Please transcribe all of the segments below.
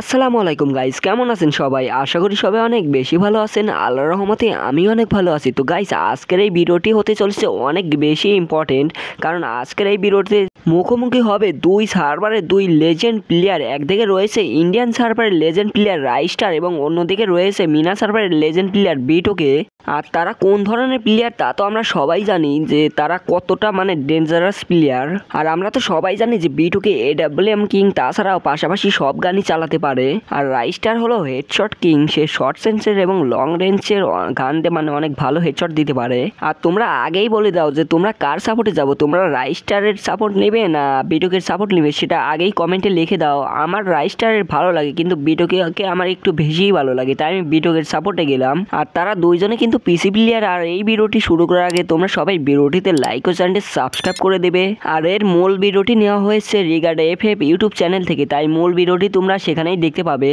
আসসালামু আলাইকুম গাইস, কেমন আছেন সবাই? আশা করি সবাই অনেক বেশি ভালো আছেন। আল্লাহর রহমতে আমি অনেক ভালো আছি। তো গাইস, আজকের এই ভিডিওটি হতে চলেছে অনেক বেশি ইম্পর্টেন্ট, কারণ আজকের এই ভিডিওতে মুখোমুখি হবে দুই সার্ভারের দুই লেজেন্ড প্লেয়ার। একদিকে রয়েছে ইন্ডিয়ান সার্ভারের লেজেন্ড প্লেয়ার রাইস্টার এবং অন্যদিকে রয়েছে মিনা সার্ভারের লেজেন্ড প্লেয়ার বিটোকে। আর তারা কোন ধরনের প্লেয়ার তা তো আমরা সবাই জানি, যে তারা কতটা মানে ডেঞ্জারাস প্লেয়ার। আর আমরা তো সবাই জানি যে বিটোকে AWM কিং, তাছাড়াও পাশাপাশি সব গানই চালাতে পারে। আর রাইস্টার হলো হেডশট কিং, সে শর্ট সেন্সের এবং লং রেঞ্জের গান দিয়ে মানে অনেক ভালো হেডশট দিতে পারে। আর তোমরা আগেই বলে দাও যে তোমরা কার সাপোর্টে যাবো, তোমরা রাইস্টারের সাপোর্ট নেবে না বিটোকের সাপোর্ট নেবে, সেটা আগেই কমেন্টে লিখে দাও। আমার রাইস্টারের ভালো লাগে, কিন্তু বিটোকে আমার একটু বেশিই ভালো লাগে, তাই আমি বিটোকের সাপোর্টে গেলাম। আর তারা দুইজনে কিন্তু পিসি প্লেয়ার। আর এই ভিডিওটি শুরু করার আগে তোমরা সবাই ভিডিওটিতে লাইক ও চ্যানেলটি সাবস্ক্রাইব করে দেবে। আর এর মূল ভিডিওটি নেওয়া হয়েছে রিগার্ড FF ইউটিউব চ্যানেল থেকে, তাই মূল ভিডিওটি তোমরা সেখানেই দেখতে পাবে।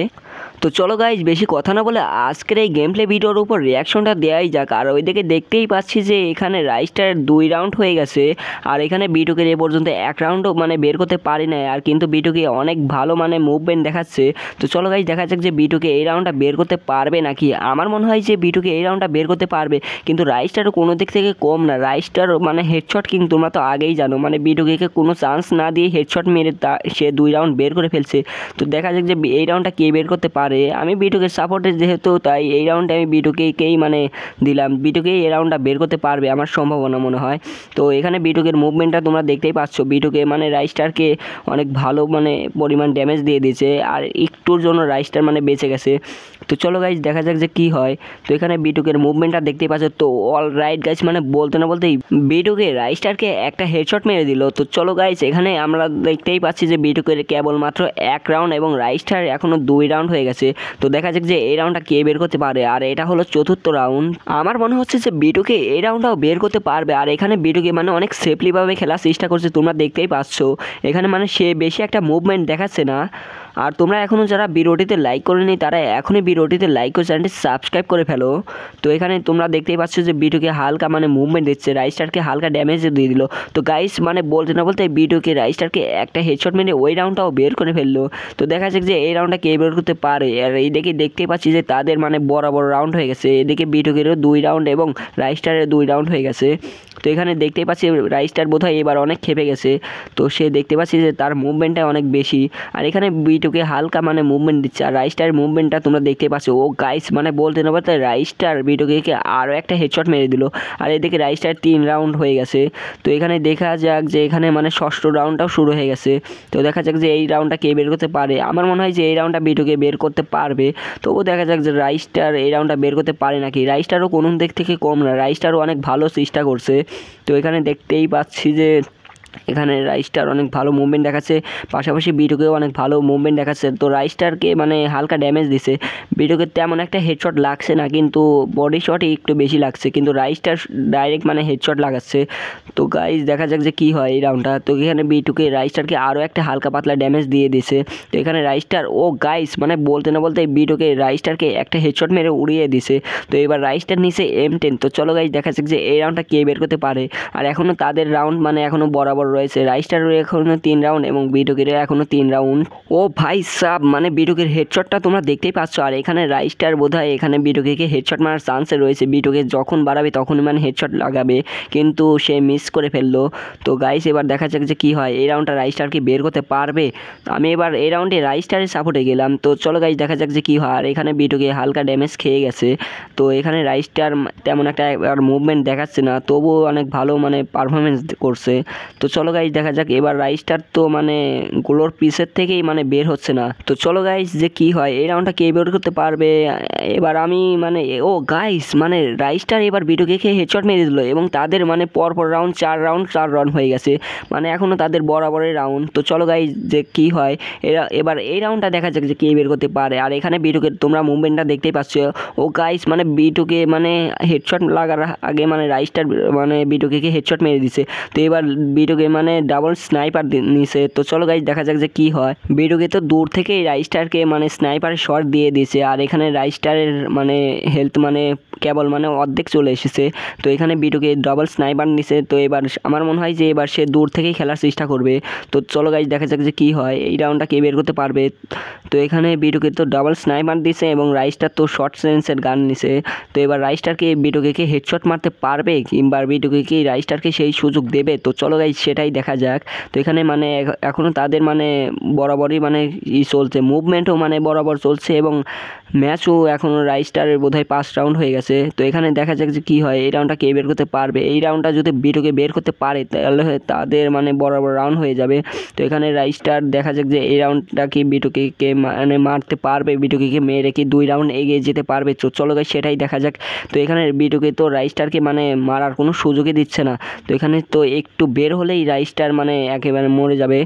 তো চলো গাইজ, বেশি কথা না বলে আজকের এই গেম প্লে ভিডিওর উপর রিয়াকশনটা দেওয়াই যাক। আর ওইদিকে দেখতেই পাচ্ছি যে এখানে রাইস্টারের 2 রাউন্ড হয়ে গেছে, আর এখানে বিটুকের এ পর্যন্ত 1 রাউন্ডও মানে বের করতে পারি না। আর কিন্তু বিটুকে অনেক ভালো মানে মুভমেন্ট দেখাচ্ছে। তো চলো গাইজ, দেখা যাক যে বিটুকে এই রাউন্ডটা বের করতে পারবে নাকি। আমার মনে হয় যে বিটুকে এই রাউন্ডটা বের করতে পারবে, কিন্তু রাইস্টারও কোনো দিক থেকে কম না। রাইস্টার মানে হেডশট কিং, তোমরা তো আগেই জানো, মানে বিটুকে কোনো চান্স না দিয়ে হেডশট মেরে সে 2 রাউন্ড বের করে ফেলছে। তো দেখা যাক যে এই রাউন্ডটা কে বের করতে পারে। আমি বিটুকের সাপোর্টে যেহেতু, তাই এই রাউন্ডে আমি বিটুকেই মানে দিলাম। বিটুকেই এই রাউন্ডটা বের করতে পারবে আমার সম্ভাবনা মনে হয়। তো এখানে বিটুকের মুভমেন্টটা তোমরা দেখতেই পাচ্ছ, বিটুকে মানে রাইস্টারকে অনেক ভালো মানে পরিমাণ ড্যামেজ দিয়ে দিয়েছে, আর একটুর জন্য রাইস্টার মানে বেঁচে গেছে। তো চলো গাইজ, দেখা যাক যে কী হয়। তো এখানে বিটুকের মুভমেন্টটা দেখতেই পাচ্ছ। তো অল রাইট গাইজ, মানে বলতে না বলতেই বিটুকে রাইস্টারকে একটা হেডশট মেরে দিল। তো চলো গাইজ, এখানে আমরা দেখতেই পাচ্ছি যে বিটুকের কেবলমাত্র 1 রাউন্ড এবং রাইস্টার এখনও 2 রাউন্ড হয়ে গেছে। তো দেখা যাক যে এই রাউন্ডটা কে বের করতে পারে। আর এটা হলো 4র্থ রাউন্ড। আমার মনে হচ্ছে যে বিটুকে এই রাউন্ডটাও বের করতে পারবে। আর এখানে বিটুকে মানে অনেক সেফলিভাবে খেলার চেষ্টা করছে, তোমরা দেখতেই পাচ্ছ। এখানে মানে সে বেশি একটা মুভমেন্ট দেখাচ্ছে না। আর তোমরা এখনও যারা ভিডিওটিতে লাইক করেনি, তারা এখনই ভিডিওটিতে লাইক করে চ্যানেলটি সাবস্ক্রাইব করে ফেলো। তো এখানে তোমরা দেখতেই পাচ্ছ যে বিটুকে হালকা মানে মুভমেন্ট দিচ্ছে, রাইস্টারকে হালকা ড্যামেজ দিয়ে দিল। তো গাইস, মানে বলতে না বলতে বিটুকে রাইস্টারকে একটা হেডশট মেরে ওই রাউন্ডটাও বের করে ফেললো। তো দেখা যাক যে এই রাউন্ডটা কে বের করতে পারে। আর এইদিকে দেখতেই পাচ্ছি যে তাদের মানে বরাবর রাউন্ড হয়ে গেছে। এদিকে বিটুকেরও 2 রাউন্ড এবং রাইস্টারের 2 রাউন্ড হয়ে গেছে। তো এখানে দেখতেই পাচ্ছি রাইস্টার বোধহয় এবার অনেক খেপে গেছে। তো সে দেখতে পাচ্ছি যে তার মুভমেন্টটা অনেক বেশি। আর এখানে বিটুকে হালকা মানে মুভমেন্ট দিচ্ছে, আর রাইস্টারের মুভমেন্টটা তোমরা দেখতে পাচ্ছ। ও গাইস, মানে বলতে না বলতে রাইস্টার বিটুকে আরও একটা হেডশট মেরে দিল। আর এদিকে রাইস্টার 3 রাউন্ড হয়ে গেছে। তো এখানে দেখা যাক যে এখানে মানে 6ষ্ঠ রাউন্ডটাও শুরু হয়ে গেছে। তো দেখা যাক যে এই রাউন্ডটা কে বের করতে পারে। আমার মনে হয় যে এই রাউন্ডটা বিটুকে বের করতে পারবে। তবুও দেখা যাক যে রাইস্টার এই রাউন্ডটা বের করতে পারে নাকি। রাইস্টারও কোনো দিক থেকে কম না, রাইস্টারও অনেক ভালো চেষ্টা করছে। তো এখানে দেখতেই পাচ্ছি যে এখানে রাইস্টার অনেক ভালো মুভমেন্ট দেখাচ্ছে, পাশাপাশি বিটুকেও অনেক ভালো মুভমেন্ট দেখাচ্ছে। তো রাইস্টারকে মানে হালকা ড্যামেজ দিছে, বিটুকে তেমন একটা হেডশট লাগছে না, কিন্তু বডি শটই একটু বেশি লাগছে, কিন্তু রাইস্টার ডাইরেক্ট মানে হেডশট লাগাচ্ছে। তো গাইজ, দেখা যাক যে কী হয় এই রাউন্ডটা। তো এখানে বিটুকে রাইস্টারকে আরও একটা হালকা পাতলা ড্যামেজ দিয়ে দিছে। তো এখানে রাইস্টার, ও গাইজ, মানে বলতে না বলতে বিটুকে রাইস্টারকে একটা হেডশট মেরে উড়িয়ে দিছে। তো এবার রাইস্টার নিচে M10। তো চলো গাইজ, দেখা যাক যে এই রাউন্ডটা কে বের করতে পারে। আর এখনও তাদের রাউন্ড মানে এখনও বরাবর রয়েছে। রাইস্টারের এখনো 3 রাউন্ড এবং বিটুকের এখনো 3 রাউন্ড। ও ভাই সাব, মানে বিটুকের হেডশটটা তোমরা দেখতেই পাচ্ছ। আর এখানে রাইস্টার বোধহয় এখানে বিটুকে হেডশট মারার চান্সে রয়েছে। বিটুকে যখন বাড়াবে তখনই মানে হেডশট লাগাবে, কিন্তু সে মিস করে ফেললো। তো গাইস, এবার দেখা যাক যে কী হয়। এই রাউন্ডটা রাইস্টার কি বের করতে পারবে। আমি এবার এই রাউন্ডে রাইস্টারের সাপোর্টে গেলাম। তো চলো গাইস, দেখা যাক যে কী হয়। আর এখানে বিটুকে হালকা ড্যামেজ খেয়ে গেছে। তো এখানে রাইস্টার তেমন একটা মুভমেন্ট দেখাচ্ছে না, তবুও অনেক ভালো মানে পারফরমেন্স করছে। তো চলো গাইজ, দেখা যাক এবার রাইস্টার তো মানে গোলোর পিসের থেকেই মানে বের হচ্ছে না। তো চলো গাইজ, যে কি হয় এই রাউন্ডটা কে বের করতে পারবে। এবার আমি মানে, ও গাইস, মানে রাইস্টার এবার বিটুকে হেডশট মেরে দিল এবং তাদের মানে পরপর রাউন্ড 4 রাউন্ড হয়ে গেছে, মানে এখনও তাদের বরাবরের রাউন্ড। তো চলো গাইজ, যে কি হয় এবার এই রাউন্ডটা দেখা যাক যে কে বের করতে পারে। আর এখানে বিটুকে তোমরা মুভমেন্টটা দেখতেই পাচ্ছ। ও গাইস, মানে বিটুকে মানে হেডশট লাগার আগে মানে রাইস্টার মানে বিটুকে হেডশট মেরে দিছে। তো এবার বিটুকে মানে ডাবল স্নাইপার নিছে। তো চলো গাইস দেখা যাক যে কি হয়। বিটুকে তো দূর থেকেই রাইস্টারকে মানে স্নাইপারের শট দিয়ে দিয়েছে, আর এখানে রাইস্টারের মানে হেলথ মানে কেবল মানে অর্ধেক চলে এসেছে। তো এখানে বিটুকে ডাবল স্নাইপার নিছে। তো এবার আমার মনে হয় যে এবার সে দূর থেকেই খেলার চেষ্টা করবে। তো চলো গাইস দেখা যাক যে কি হয়, এই রাউন্ডটা কে বের করতে পারবে। তো এখানে বিটুকে তো ডাবল স্নাইপার দিছে এবং রাইস্টার তো শর্ট রেঞ্জের গান নিছে। তো এবার রাইস্টারকে বিটুকে হেডশট মারতে পারবে কিংবা বিটুকে কি রাইস্টারকে সেই সুযোগ দেবে। তো চলো গাইস সেটাই দেখা যাক। তো এখানে মানে এখনও তাদের মানে বরাবরই মানে চলছে, মুভমেন্টও মানে বরাবর চলছে এবং ম্যাচও এখনও রাইস্টারের বোধহয় 5 রাউন্ড হয়ে গেছে। তো এখানে দেখা যাক যে কী হয়, এই রাউন্ডটা কে বের করতে পারবে। এই রাউন্ডটা যদি বিটুকে বের করতে পারে তাহলে তাদের মানে বরাবর রাউন্ড হয়ে যাবে। তো এখানে রাইস্টার দেখা যাক যে এই রাউন্ডটা কি বিটুকে মানে মারতে পারবে, বিটুকে মেরে কি 2 রাউন্ড এগিয়ে যেতে পারবে। তো চলো গাইস সেটাই দেখা যাক। তো এখানে বিটুকে তো রাইস্টারকে মানে মারার কোনো সুযোগই দিচ্ছে না। তো এখানে তো একটু বের হলেই রাইস্টার মানে একেবারে মরে যাবে।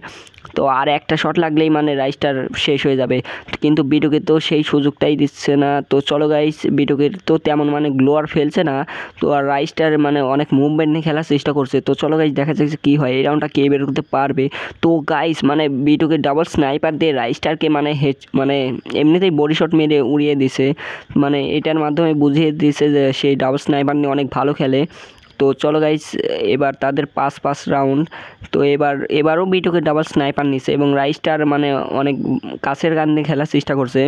তো আর একটা শট লাগলেই মানে রাইস্টার শেষ হয়ে যাবে, কিন্তু বিটুকে তো সেই সুযোগটাই দিচ্ছে না। তো চলো গাইস বিটুকে তো তেমন মানে গ্লোয়ার ফেলছে না। তো আর রাইস্টার মানে অনেক মুভমেন্ট নিয়ে খেলার চেষ্টা করছে। তো চলো গাইস দেখা যাচ্ছে কী হয়, এই রাউন্ডটা কে বের করতে পারবে। তো গাইস মানে বিটুকে ডাবল স্নাইপার দিয়ে রাইস্টারকে মানে মানে এমনিতেই বডি শট মেরে উড়িয়ে দিছে। মানে এটার মাধ্যমে বুঝিয়ে দিছে যে সেই ডাবল স্নাইপার নিয়ে অনেক ভালো খেলে। তো চলো গাইস এবার তাদের 5 রাউন্ড। তো এবারও বিটুকে ডাবল স্নাইপার নিছে এবং রাইস্টার মানে অনেক কাছের গান দিয়ে খেলার চেষ্টা করছে।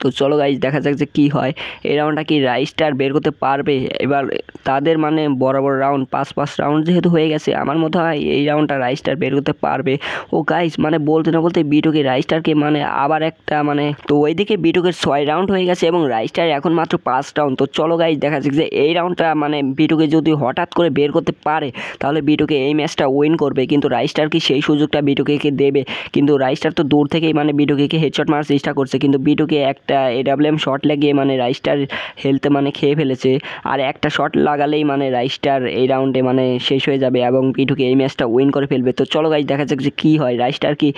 তো চলো গাইস দেখা যাক যে কী হয়, এই রাউন্ডটা কি রাইস্টার বের করতে পারবে। এবার তাদের মানে বরাবর রাউন্ড 5 রাউন্ড যেহেতু হয়ে গেছে, আমার মনে হয় এই রাউন্ডটা রাইস্টার বের করতে পারবে। ও গাইস মানে বলতে না বলতে বিটুকে রাইস্টারকে মানে আবার একটা মানে, তো ওইদিকে বিটুকের 6 রাউন্ড হয়ে গেছে এবং রাইস্টার এখন মাত্র 5 রাউন্ড। তো চলো গাইস দেখা যাক যে এই রাউন্ডটা মানে বিটুকে যদি হঠাৎ করে বের করতে পারে তাহলে বিটুকে এই ম্যাচটা উইন করবে, কিন্তু রাইস্টার কি সেই সুযোগটা বিটুকে দেবে। কিন্তু রাইস্টার তো দূর থেকেই মানে বিটুকে হেডশট মারার চেষ্টা করছে, কিন্তু বিটুকে একটা AWM শট লাগিয়ে মানে রাইস্টার হেলথ মানে খেয়ে ফেলেছে। আর একটা শট লাগালেই মানে রাইস্টার এই রাউন্ডে মানে শেষ হয়ে যাবে এবং বিটুকে এই ম্যাচটা উইন করে ফেলবে। তো চলো গাইস দেখা যাক যে কী হয়, রাইস্টার কি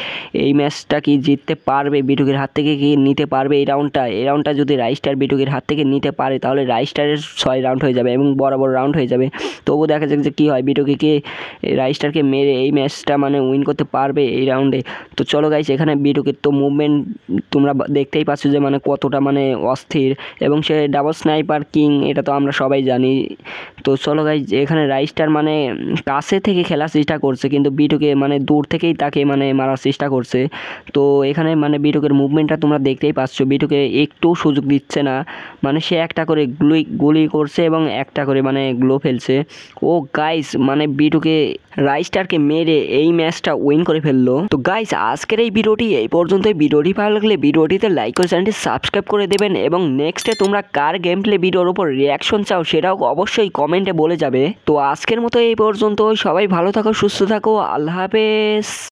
এই ম্যাচটা কি জিততে পারবে, বিটুকের হাত থেকে কি নিতে পারবে এই রাউন্ডটা যদি রাইস্টার বিটুকের হাত থেকে নিতে পারে তাহলে রাইস্টারের 6 রাউন্ড হয়ে যাবে এবং বরাবর রাউন্ড হয়ে যাবে। তবুও দেখা যাক যে কী হয়, বিটুকে রাইস্টারকে মেরে এই ম্যাচটা মানে উইন করতে পারবে এই রাউন্ডে। তো চলো গাইস এখানে বিটুকের তো মুভমেন্ট তোমরা দেখতেই পাচ্ছ যে মানে কতটা মানে অস্থির, এবং সে ডাবল স্নাইপার কিং এটা তো আমরা সবাই জানি। তো চলো গাইস এখানে রাইস্টার মানে কাছে থেকে খেলার চেষ্টা করছে, কিন্তু বিটুকে মানে দূর থেকেই তাকে মানে মারার চেষ্টা করছে। তো এখানে মানে বিটুকের মুভমেন্টটা তোমরা দেখতেই পাচ্ছ, বিটুকে একটু সুযোগ দিচ্ছে না, মানে সে একটা করে গুলি করছে এবং একটা করে মানে গ্লো ফেলছে। ও গাইস মানে বিটুকে রাইস্টারকে মেরে এই ম্যাচটা উইন করে ফেললো। তো গাইস আজকের এই ভিডিওটি এই পর্যন্তই। ভিডিওটি ভালো লাগলে ভিডিওটিতে লাইক করে চ্যানেলটি সাবস্ক্রাইব করে দেবেন এবং নেক্সটে তোমরা কার গেম প্লে ভিডিওর উপর রিয়াকশন চাও সেটাও অবশ্যই কমেন্টে বলে যাবে। তো আজকের মতো এই পর্যন্ত, সবাই ভালো থাকো, সুস্থ থাকো, আল্লাহ হাফেজ।